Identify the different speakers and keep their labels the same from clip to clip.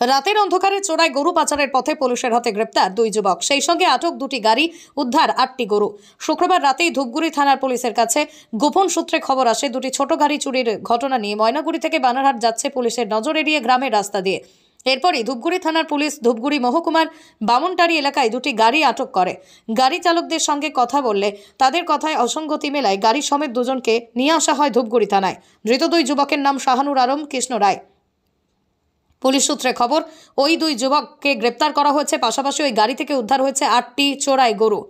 Speaker 1: রাতের অন্ধকারে চোরাই গরু পাচারের পথে পুলিশের হাতে গ্রেপ্তার দুই যুবক, সেই সঙ্গে আটক দুটি গাড়ি, উদ্ধার 8টি গরু। শুক্রবার রাতেই ধূপগুড়ি থানার পুলিশের কাছে গোপন সূত্রে খবর আসে দুটি ছোট গাড়ি চুরির ঘটনা নিয়ে ময়নাগুড়ি থেকে বানারহাট যাচ্ছে পুলিশের নজর এড়িয়ে গ্রামের রাস্তা দিয়ে। এরপরই ধূপগুড়ি থানার পুলিশ ধূপগুড়ি মহকুমার বামনটারি এলাকায় দুটি গাড়ি আটক করে। গাড়ি চালকদের সঙ্গে কথা বললে তাদের কথায় অসঙ্গতি মেলায় গাড়ি সমেত দুজনকে নিয়ে আসা হয় ধূপগুড়ি থানায়। ধৃত দুই যুবকের নাম শাহানুর আলম, কৃষ্ণ রায়। পুলিশ সূত্রে খবর, ওই দুই যুবককে গ্রেপ্তার করা হয়েছে। পাশাপাশি ওই গাড়ি থেকে উদ্ধার হয়েছে 8টি চোরাই গরু।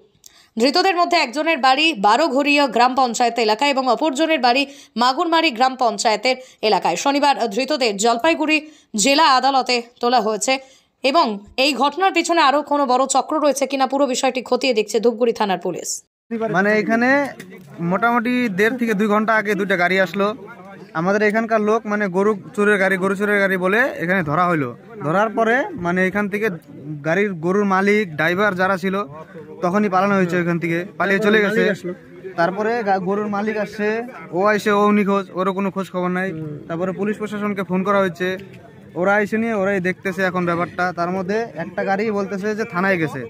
Speaker 1: ধৃতদের মধ্যে একজনের বাড়ি 12ঘরিয়া গ্রাম পঞ্চায়েত এলাকায় এবং অপরজনের বাড়ি মাগুরমারি গ্রাম পঞ্চায়েতের এলাকায়। শনিবার ধৃতদের জলপাইগুড়ি জেলা আদালতে তোলা হয়েছে এবং এই ঘটনার পিছনে আরও কোনো বড় চক্র রয়েছে কিনা পুরো বিষয়টি খতিয়ে দেখছে ধূপগুড়ি থানার পুলিশ।
Speaker 2: মানে এখানে মোটামুটি 1.5 থেকে 2 ঘন্টা আগে দুটো গাড়ি আসলো। আমাদের এখানকার লোক মানে গরু চোরের গাড়ি বলে এখানে ধরা হইলো। ধরার পরে মানে এখান থেকে গরুর মালিক, ড্রাইভার যারা ছিল তখনই পালানো হয়েছে, এখান থেকে পালিয়ে চলে গেছে। তারপরে গরুর মালিক আসছে, ও এসে ও নিখোঁজ, ওরও কোনো খোঁজ খবর নাই। তারপরে পুলিশ প্রশাসনকে ফোন করা হয়েছে, ওরা এসে নিয়ে ওরাই দেখতেছে এখন ব্যাপারটা। তার মধ্যে একটা গাড়ি বলতেছে যে থানায় গেছে,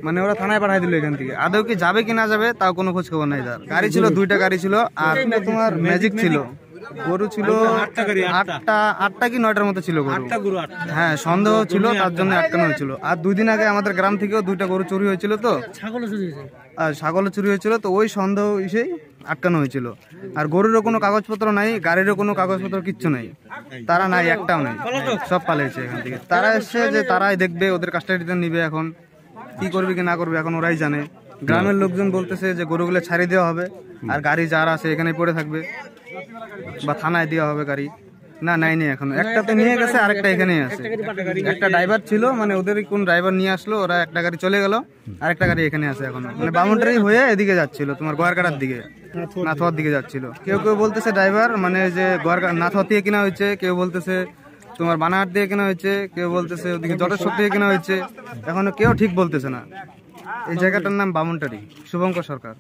Speaker 2: মানে ওরা থানায় পাঠাই দিল এখান থেকে। আদৌ কি যাবে কি না যাবে তাও কোনো খোঁজ খবর নাই। তার গাড়ি ছিল 2টা গাড়ি ছিল, আর তোমার ম্যাজিক ছিল। গরু ছিল 8টা কি 9টার মতো ছিল গরু। হ্যাঁ, সন্দেহ ছিল, তার জন্য আটকানো হয়েছিল। আর 2 দিন আগে আমাদের গ্রাম থেকেও 2টা গরু চুরি হয়েছিল, তো ছাগলও চুরি হয়েছিল, তো ওই সন্দেহ এসেই আটকানো হয়েছিল। আর গরুরও কোনো কাগজপত্র নাই, গাড়িরও কোনো কাগজপত্র কিচ্ছু নাই, তারা নাই, একটাও নাই, সব পালিয়েছে এখান থেকে। তারা এসছে যে তারাই দেখবে, ওদের কাস্টাডিতে নিবে। এখন কি করবে কি না করবে এখন ওরাই জানে। গ্রামের লোকজন বলতেছে যে গরুগুলো ছাড়িয়ে দেওয়া হবে, আর গাড়ি যারা আছে এখানে পড়ে থাকবে বা থানায় দেওয়া হবে গাড়ি। না, নেই এখনো। একটা তো নিয়ে গেছে, আরেকটা এখানেই আছে। একটা ড্রাইভার ছিল, মানে ওদের কোন ড্রাইভার নিয়ে আসলো, ওরা একটা গাড়ি চলে গেল, আরেকটা গাড়ি এখানে আছে এখনো। মানে বামুনটারি হয়ে এদিকে যাচ্ছিল, তোমার গোয়ারকাটার দিকে, নাথুয়ার দিকে যাচ্ছিল। কেউ কেউ বলতেছে ড্রাইভার মানে যে নাথুয়া দিয়ে কেনা হয়েছে, কেউ বলতেছে তোমার বানারহাট দিয়ে কেনা হয়েছে, কেউ বলতেছে ওদিকে জটেশ্বর দিয়ে কেনা হয়েছে। এখনো কেউ ঠিক বলতেছে না। এই জায়গাটার নাম বামুনটারি, শুভঙ্কর সরকার।